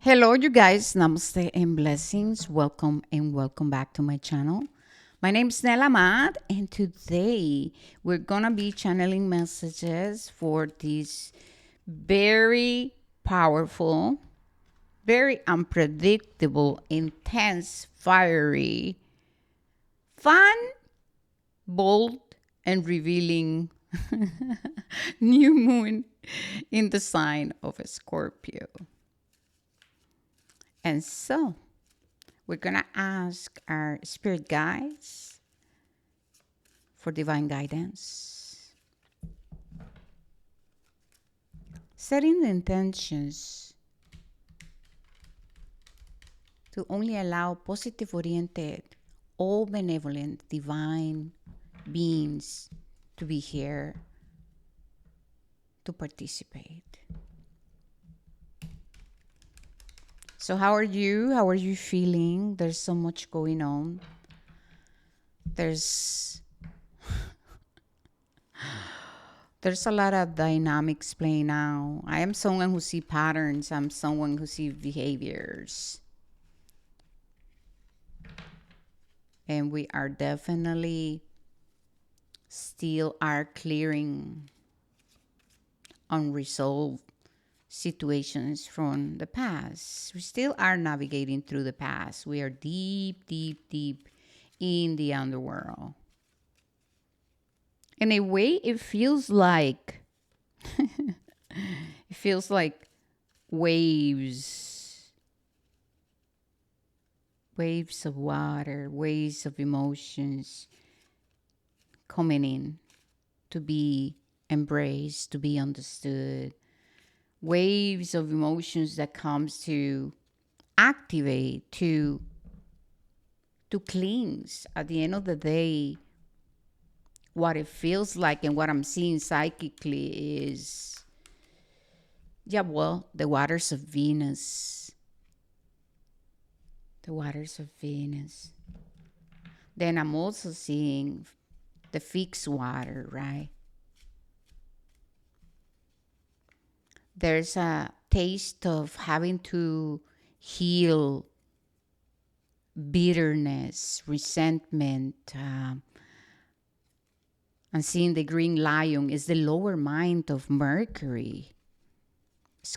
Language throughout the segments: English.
Hello, you guys. Namaste and blessings. Welcome and welcome back to my channel. My name is Nella Matt, and today we're gonna be channeling messages for this very powerful, very unpredictable, intense, fiery, fun, bold, and revealing new moon in the sign of a Scorpio. And so, we're going to ask our spirit guides for divine guidance. Setting the intentions to only allow positive oriented, all benevolent, divine beings to be here to participate. So, how are you? How are you feeling? There's so much going on. There's a lot of dynamics playing out. I am someone who sees patterns. I'm someone who sees behaviors. And we are definitely still are clearing unresolved situations from the past. We still are navigating through the past. We are deep, deep, deep in the underworld. In a way, it feels like waves, waves of water, waves of emotions coming in to be embraced, to be understood. Waves of emotions that comes to activate, to cleanse. At the end of the day, what it feels like and what I'm seeing psychically is, the waters of Venus. The waters of Venus. Then I'm also seeing the fixed water, right? There's a taste of having to heal bitterness, resentment, and seeing the green lion is the lower mind of Mercury.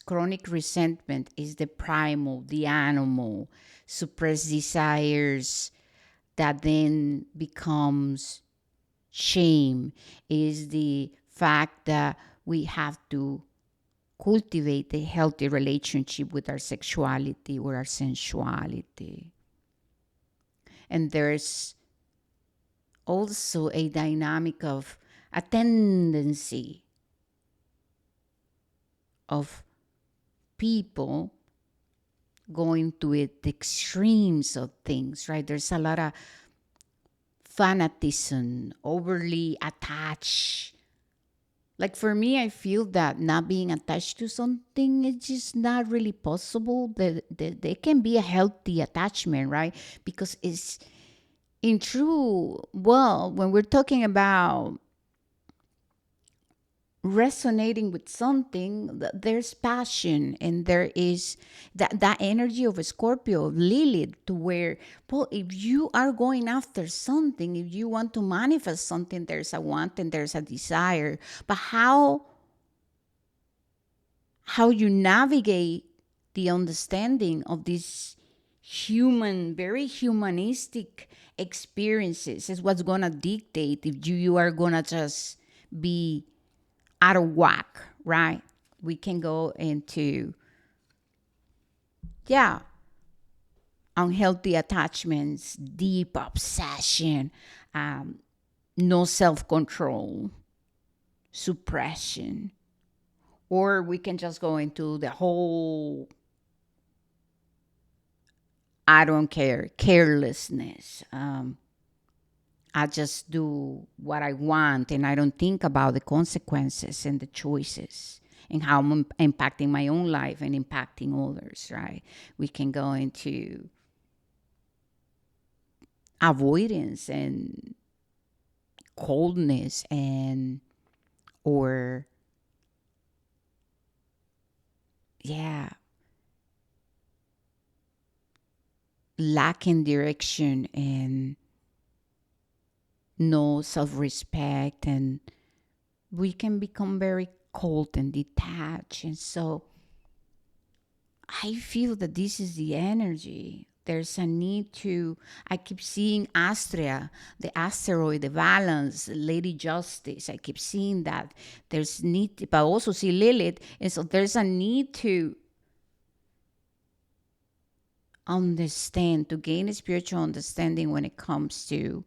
Chronic resentment is the primal, the animal, suppressed desires that then becomes shame, is the fact that we have to cultivate a healthy relationship with our sexuality or our sensuality. And there's also a dynamic of a tendency of people going to it, the extremes of things, right? There's a lot of fanatism, overly attached. Like for me, I feel that not being attached to something is just not really possible. There can be a healthy attachment, right? Because it's in true, well, when we're talking about resonating with something, there's passion, and there is that energy of a Scorpio, of Lilith, to where, well, if you are going after something, if you want to manifest something, there's a want and there's a desire. But how you navigate the understanding of these human, very humanistic experiences is what's gonna dictate if you are gonna just be out of whack, right? We can go into, yeah, unhealthy attachments, deep obsession, no self control, suppression. Or we can just go into the whole I don't care, carelessness. I just do what I want and I don't think about the consequences and the choices and how I'm impacting my own life and impacting others, right? We can go into avoidance and coldness and, or, yeah, lacking direction and no self-respect, and we can become very cold and detached. And so I feel that this is the energy. There's a need to, I keep seeing Astrea, the asteroid, the balance, Lady Justice. I keep seeing that. There's need, but I also see Lilith. And so there's a need to understand, to gain a spiritual understanding when it comes to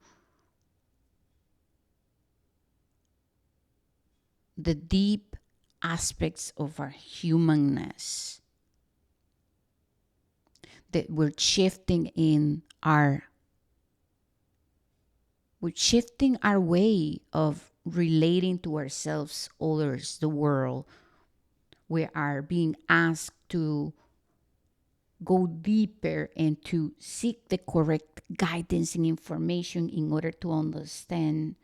the deep aspects of our humanness, that we're shifting our way of relating to ourselves, others, the world. We are being asked to go deeper and to seek the correct guidance and information in order to understand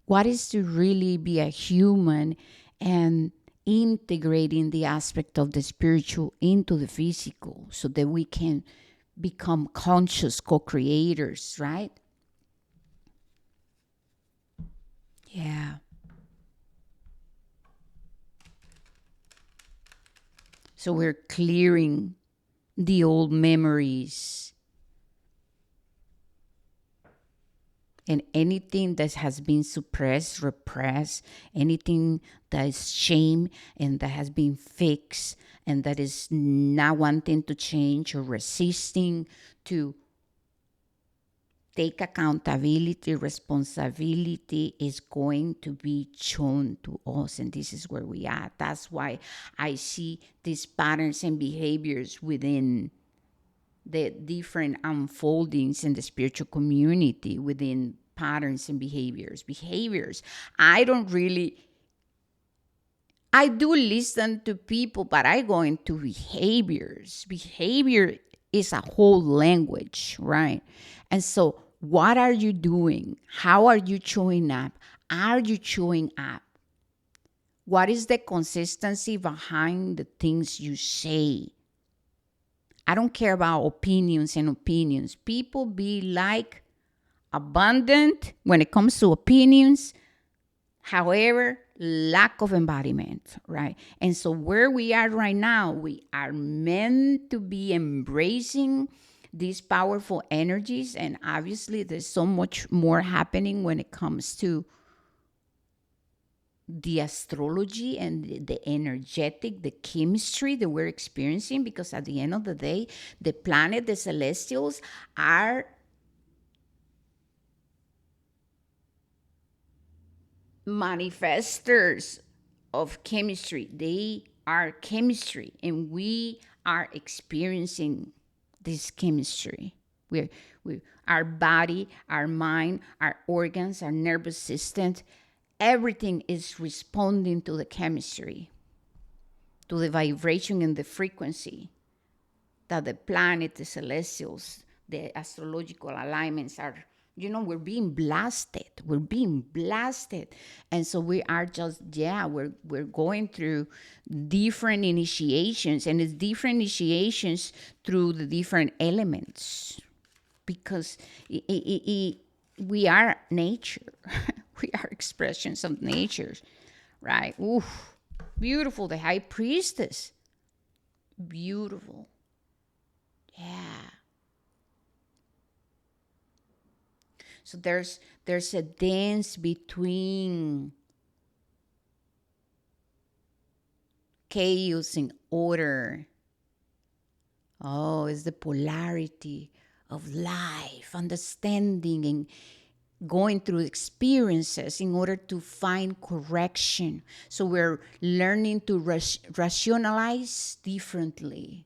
what is to really be a human, and integrating the aspect of the spiritual into the physical so that we can become conscious co-creators, right? Yeah. So we're clearing the old memories and anything that has been suppressed, repressed, anything that is shame and that has been fixed and that is not wanting to change or resisting to take accountability, responsibility is going to be shown to us. And this is where we are. That's why I see these patterns and behaviors within the different unfoldings in the spiritual community, within patterns and behaviors. I don't really, I do listen to people, but I go into behaviors. Behavior is a whole language, right? And so what are you doing? How are you showing up? Are you showing up? What is the consistency behind the things you say? I don't care about opinions and opinions. People be like abundant when it comes to opinions. However, lack of embodiment, right? And so where we are right now, we are meant to be embracing these powerful energies. And obviously, there's so much more happening when it comes to the astrology and the energetic, the chemistry that we're experiencing, because at the end of the day, the planet, the celestials are manifestors of chemistry. They are chemistry, and we are experiencing this chemistry. We our body, our mind, our organs, our nervous system, everything is responding to the chemistry, to the vibration and the frequency that the planet, the celestials, the astrological alignments are. We're being blasted. We're being blasted. And so we are just, we're going through different initiations, and it's different initiations through the different elements, because we are nature. We are expressions of nature, right? Ooh, beautiful. The high priestess. Beautiful. Yeah. So there's a dance between chaos and order. Oh, it's the polarity of life, understanding and going through experiences in order to find correction. So we're learning to rationalize differently.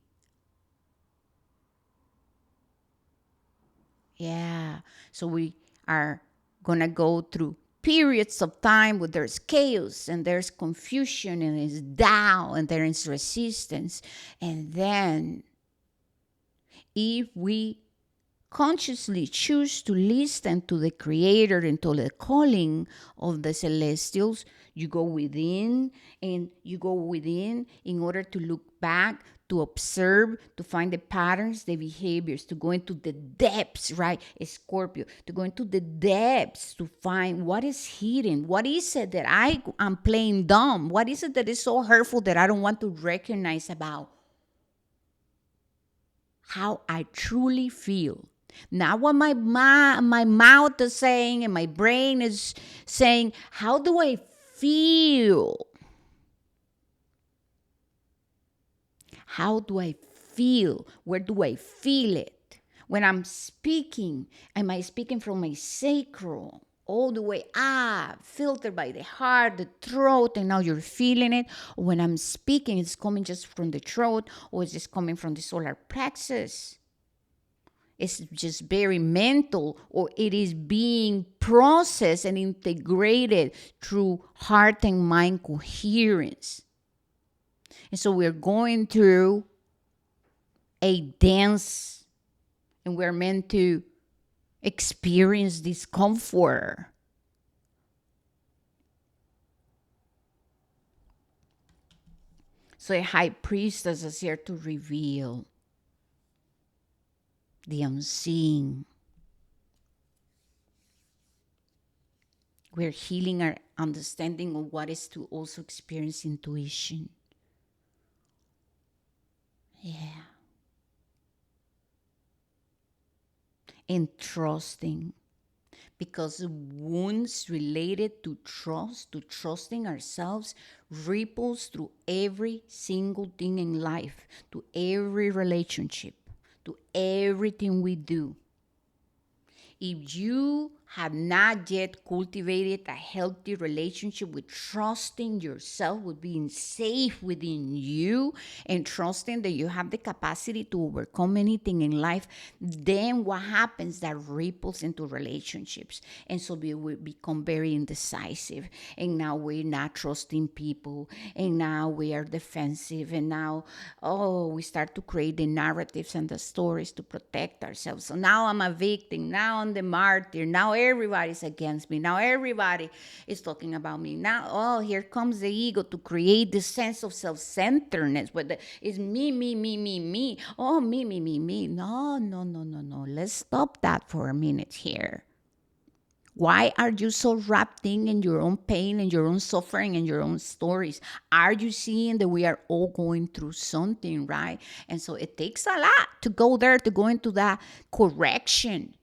Yeah. So we are going to go through periods of time where there's chaos and there's confusion and there's doubt and there is resistance. And then if we consciously choose to listen to the Creator and to the calling of the celestials, you go within and you go within in order to look back, to observe, to find the patterns, the behaviors, to go into the depths, right? Scorpio, to go into the depths to find what is hidden. What is it that I am playing dumb? What is it that is so hurtful that I don't want to recognize about how I truly feel? Not what my mouth is saying and my brain is saying. How do I feel? How do I feel? Where do I feel it? When I'm speaking, am I speaking from my sacral all the way up, filtered by the heart, the throat, and now you're feeling it? Or when I'm speaking, it's coming just from the throat, or it's just coming from the solar plexus? It's just very mental, or it is being processed and integrated through heart and mind coherence. And so we're going through a dance, and we're meant to experience discomfort. So a high priestess is here to reveal the unseen. We're healing our understanding of what is to also experience intuition. Yeah. And trusting. Because wounds related to trust, to trusting ourselves, ripples through every single thing in life, to every relationship, to everything we do. If you have not yet cultivated a healthy relationship with trusting yourself, with being safe within you, and trusting that you have the capacity to overcome anything in life, then what happens? That ripples into relationships. And so we will become very indecisive. And now we're not trusting people. And now we are defensive. And now, we start to create the narratives and the stories to protect ourselves. So now I'm a victim. Now I'm the martyr. Now everybody's against me. Now everybody is talking about me. Now, here comes the ego to create this sense of self-centeredness. But it's me, me, me, me, me. Oh, me, me, me, me. No. Let's stop that for a minute here. Why are you so wrapped in your own pain and your own suffering and your own stories? Are you seeing that we are all going through something, right? And so it takes a lot to go there, to go into that correction.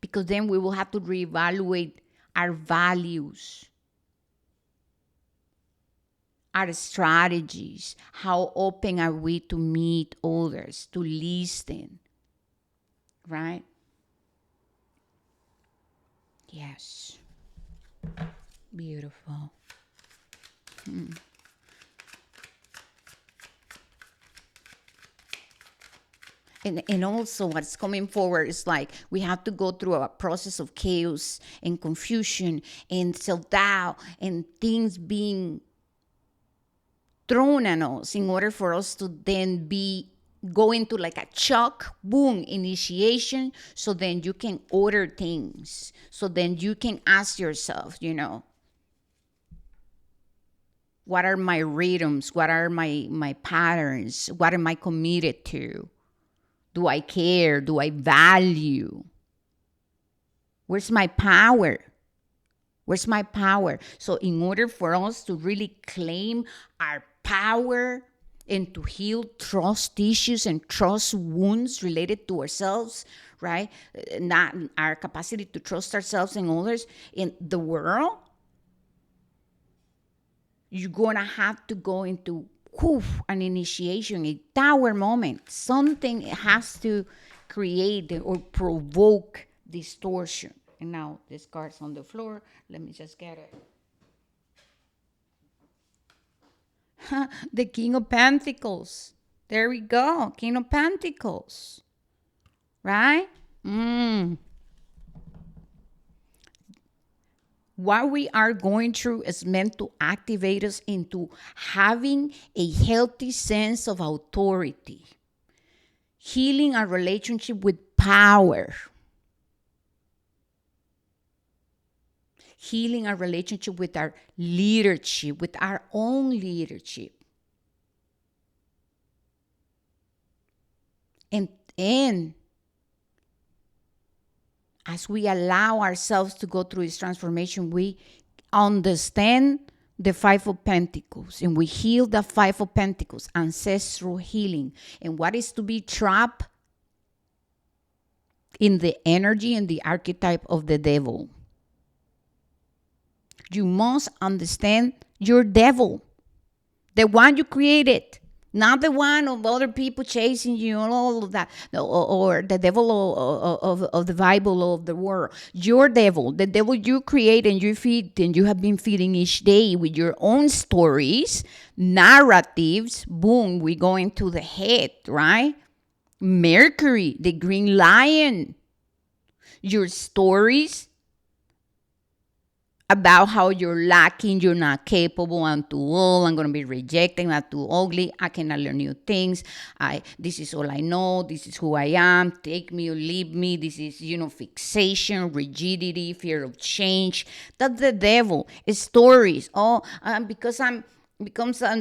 Because then we will have to reevaluate our values, our strategies. How open are we to meet others, to listen, right? Yes. Beautiful. And also what's coming forward is like we have to go through a process of chaos and confusion and self-doubt and things being thrown at us in order for us to then go into like a shock, boom, initiation. So then you can order things. So then you can ask yourself, what are my rhythms? What are my patterns? What am I committed to? Do I care? Do I value? Where's my power? So in order for us to really claim our power and to heal trust issues and trust wounds related to ourselves, right? Not our capacity to trust ourselves and others in the world, you're going to have to go into an initiation, a tower moment. Something has to create or provoke distortion. And now this card's on the floor. Let me just get it. The King of Pentacles. There we go. King of Pentacles. Right? What we are going through is meant to activate us into having a healthy sense of authority. healing our relationship with power, healing our relationship with our leadership, with our own leadership. And as we allow ourselves to go through this transformation, we understand the Five of Pentacles, and we heal the Five of Pentacles, ancestral healing, and what is to be trapped in the energy and the archetype of the devil. You must understand your devil, the one you created, not the one of other people chasing you and all of that, or the devil of the Bible or of the world. Your devil, the devil you create and you feed, and you have been feeding each day with your own stories, narratives. Boom, we go into the head, right? Mercury, the green lion. Your stories about how you're lacking, you're not capable, I'm too old, I'm going to be rejected, I'm too ugly, I cannot learn new things, this is all I know, this is who I am, take me or leave me. This is, fixation, rigidity, fear of change. That's the devil. It's stories. Because I'm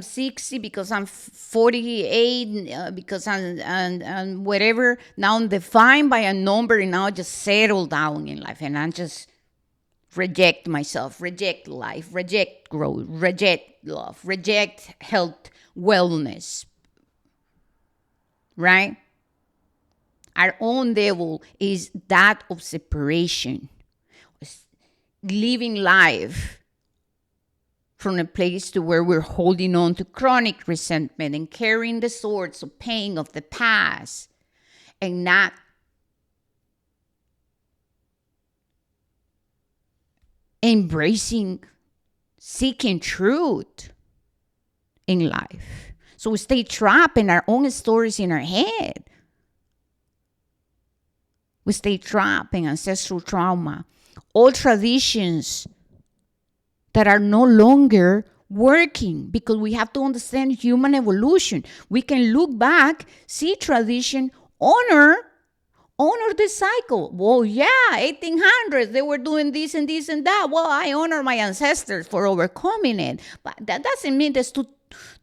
60, because I'm 48, because I'm whatever. Now I'm defined by a number, and now I just settle down in life, and I'm just reject myself, reject life, reject growth, reject love, reject health, wellness, right? Our own devil is that of separation, living life from a place to where we're holding on to chronic resentment and carrying the swords of pain of the past, and not embracing, seeking truth in life. So we stay trapped in our own stories in our head. We stay trapped in ancestral trauma, old traditions that are no longer working, because we have to understand human evolution. We can look back, see tradition, honor the cycle. Well, yeah, 1800s, they were doing this and this and that. Well, I honor my ancestors for overcoming it. But that doesn't mean that's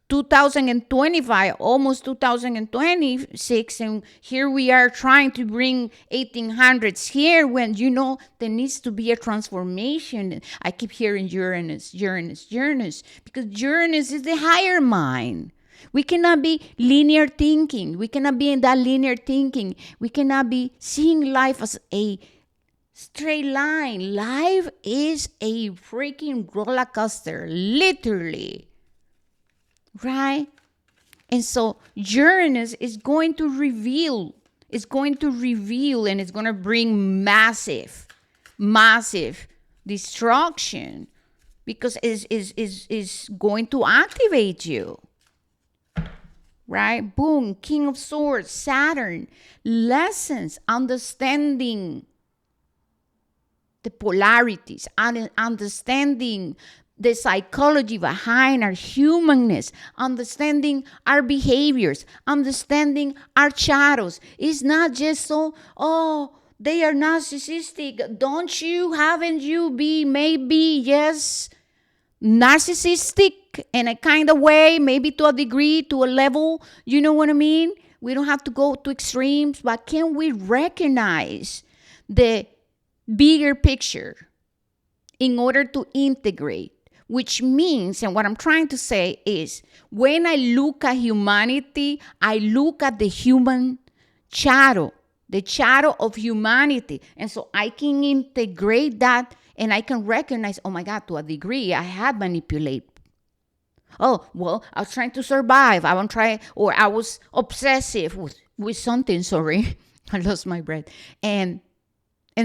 2025, almost 2026, and here we are trying to bring 1800s here, when, there needs to be a transformation. I keep hearing Uranus, because Uranus is the higher mind. We cannot be linear thinking. We cannot be in that linear thinking. We cannot be seeing life as a straight line. Life is a freaking roller coaster, literally. Right? And so Uranus is going to reveal, and it's going to bring massive destruction, because it's going to activate you. Right? Boom, King of Swords, Saturn, lessons, understanding the polarities, understanding the psychology behind our humanness, understanding our behaviors, understanding our shadows. It's not just so, they are narcissistic. Haven't you be maybe, yes, narcissistic in a kind of way, maybe to a degree, to a level, you know what I mean? We don't have to go to extremes, but can we recognize the bigger picture in order to integrate? Which means, and what I'm trying to say is, when I look at humanity, I look at the human shadow, the shadow of humanity. And so I can integrate that, and I can recognize, oh my God, to a degree, I had manipulated. Oh, well, I was trying to survive. I was obsessive with something. Sorry, I lost my breath. And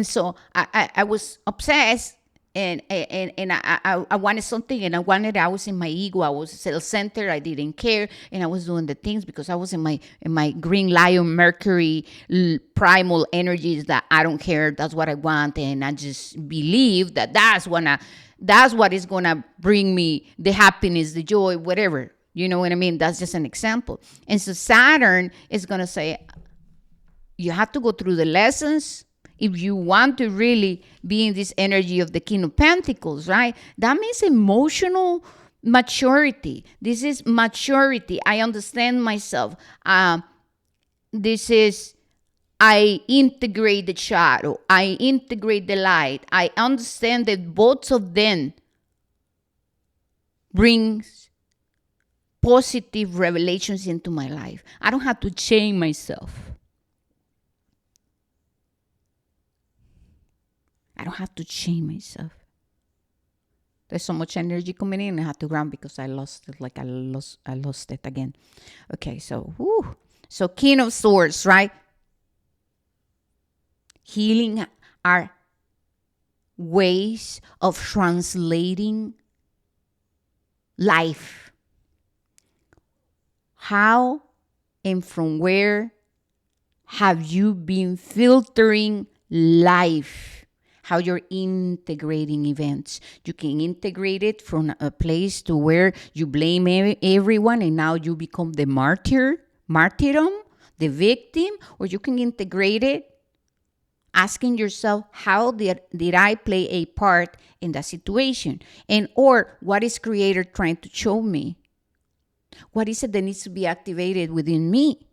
so I was obsessed, and I wanted something, and I was in my ego. I was self-centered. I didn't care, and I was doing the things because I was in my green lion Mercury primal energies that I don't care. That's what I want, and I just believe that that's what is gonna bring me the happiness, the joy, whatever. You know what I mean? That's just an example. And so Saturn is gonna say, you have to go through the lessons if you want to really be in this energy of the King of Pentacles, right? That means emotional maturity. This is maturity. I understand myself. This is, I integrate the shadow. I integrate the light. I understand that both of them brings positive revelations into my life. I don't have to change myself. I don't have to change myself. There's so much energy coming in. I have to ground because I lost it. Like I lost it again. Okay, so so King of Swords, right? Healing are ways of translating life. How and from where have you been filtering life? How you're integrating events. You can integrate it from a place to where you blame everyone and now you become the martyrdom, the victim, or you can integrate it asking yourself, how did I play a part in that situation? And or what is Creator trying to show me? What is it that needs to be activated within me?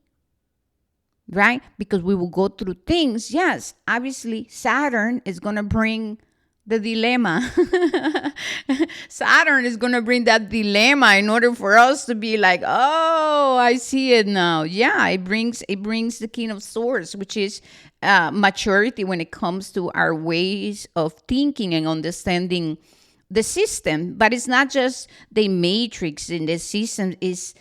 Right? Because we will go through things. Yes, obviously Saturn is going to bring the dilemma. Saturn is going to bring that dilemma in order for us to be like, oh, I see it now. Yeah, it brings the King of Swords, which is maturity when it comes to our ways of thinking and understanding the system. But it's not just the matrix in the system. It's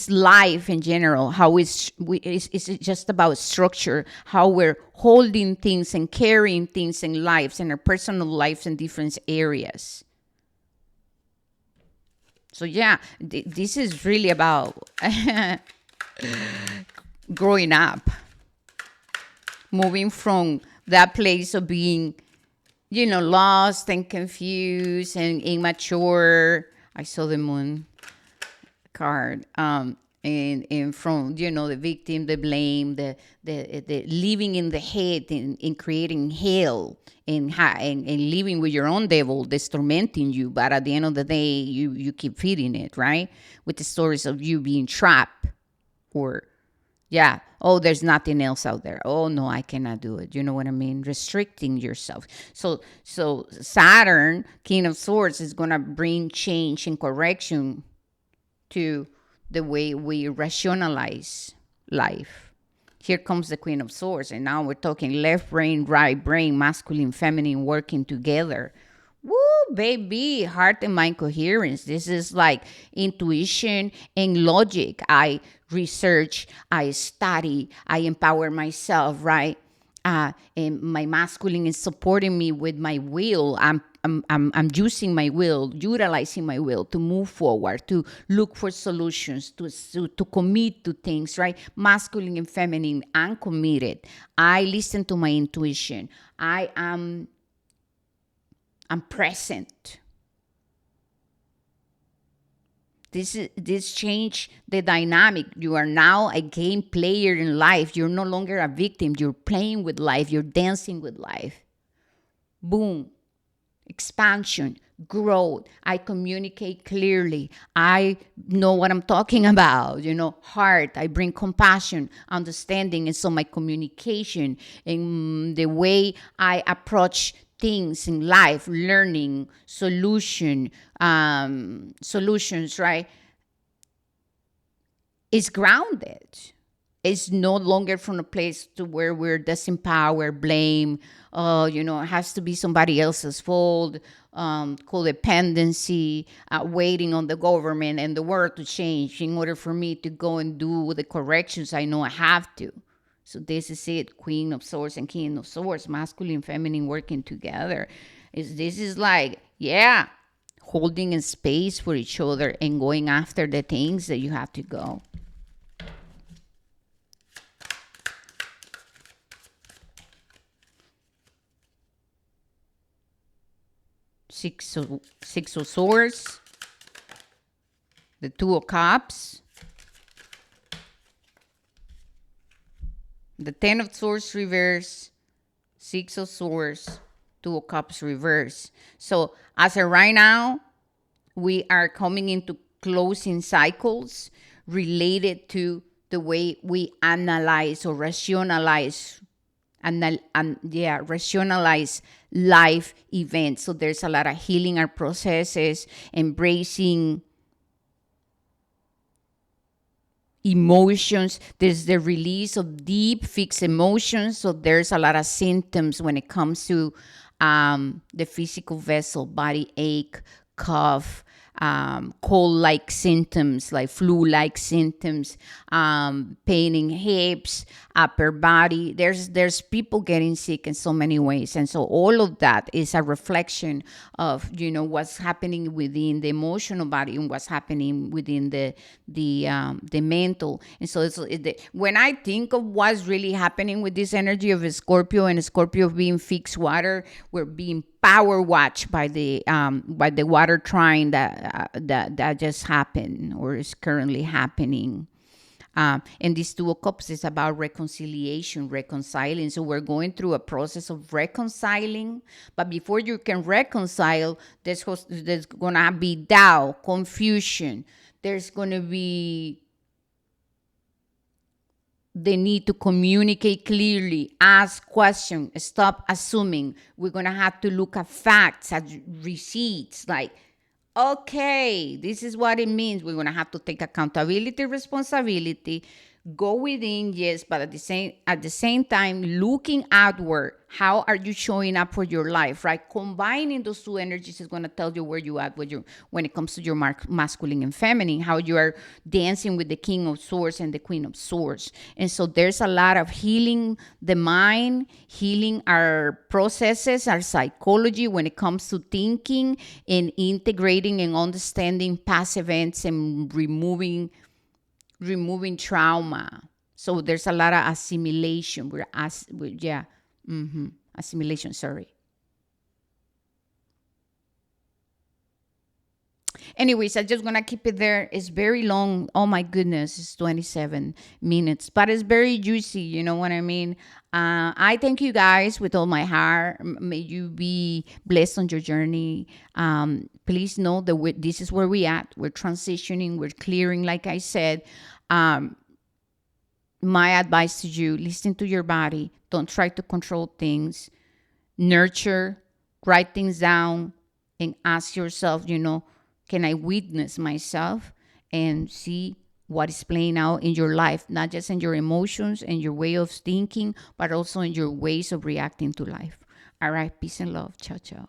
life in general, how it's just about structure, how we're holding things and carrying things in lives, in our personal lives in different areas. So yeah, this is really about growing up, moving from that place of being, lost and confused and immature. I saw the moon card, and from the victim, the blame, the living in the head and creating hell and living with your own devil that's tormenting you, but at the end of the day you keep feeding it, right? With the stories of you being trapped, or oh, there's nothing else out there. Oh no, I cannot do it. You know what I mean? Restricting yourself. So Saturn, King of Swords, is gonna bring change and correction to the way we rationalize life. Here comes the Queen of Swords, and now we're talking left brain, right brain, masculine, feminine working together. Woo, baby, heart and mind coherence. This is like intuition and logic. I research, I study, I empower myself, right? And my masculine is supporting me with my will. I'm using my will, utilizing my will to move forward, to look for solutions, to commit to things, right? Masculine and feminine, I'm committed. I listen to my intuition. I'm present. This change the dynamic. You are now a game player in life. You're no longer a victim. You're playing with life. You're dancing with life. Boom. Expansion, growth. I communicate clearly. I know what I'm talking about. Heart. I bring compassion, understanding. And so my communication and the way I approach things in life, learning, solutions, right, is grounded. It's no longer from a place to where we're disempowered, blame, it has to be somebody else's fault, codependency, waiting on the government and the world to change in order for me to go and do the corrections I know I have to. So this is it, Queen of Swords and King of Swords, masculine, feminine working together. This is like, holding a space for each other and going after the things that you have to go. Six of Swords, the Two of Cups, The Ten of Swords reverse, Six of Swords, Two of Cups reverse. So as of right now, we are coming into closing cycles related to the way we analyze or rationalize rationalize life events. So there's a lot of healing our processes, embracing emotions. There's the release of deep fixed emotions. So there's a lot of symptoms when it comes to the physical vessel, body ache, cough, cold-like symptoms, like flu-like symptoms, pain in hips, upper body. There's people getting sick in so many ways, and so all of that is a reflection of what's happening within the emotional body and what's happening within the mental. And so when I think of what's really happening with this energy of a Scorpio, and a Scorpio being fixed water, we're being power watched by the water trine that just happened or is currently happening. And these Two of Cups is about reconciliation, reconciling. So we're going through a process of reconciling. But before you can reconcile, there's going to be doubt, confusion. There's going to be the need to communicate clearly, ask questions, stop assuming. We're going to have to look at facts, at receipts, like, okay, this is what it means. We're going to have to take accountability, responsibility, go within, yes, but at the same time, looking outward. How are you showing up for your life, right? Combining those two energies is going to tell you where you at when it comes to your masculine and feminine, how you are dancing with the King of Swords and the Queen of Swords. And so there's a lot of healing the mind, healing our processes, our psychology when it comes to thinking and integrating and understanding past events and removing trauma. So there's a lot of assimilation. Assimilation, sorry. Anyways, I'm just going to keep it there. It's very long. Oh, my goodness. It's 27 minutes. But it's very juicy. You know what I mean? I thank you guys with all my heart. May you be blessed on your journey. Please know that this is where we're at. We're transitioning. We're clearing, like I said. My advice to you, listen to your body. Don't try to control things. Nurture. Write things down. And ask yourself, can I witness myself and see what is playing out in your life, not just in your emotions and your way of thinking, but also in your ways of reacting to life. All right. Peace and love. Ciao, ciao.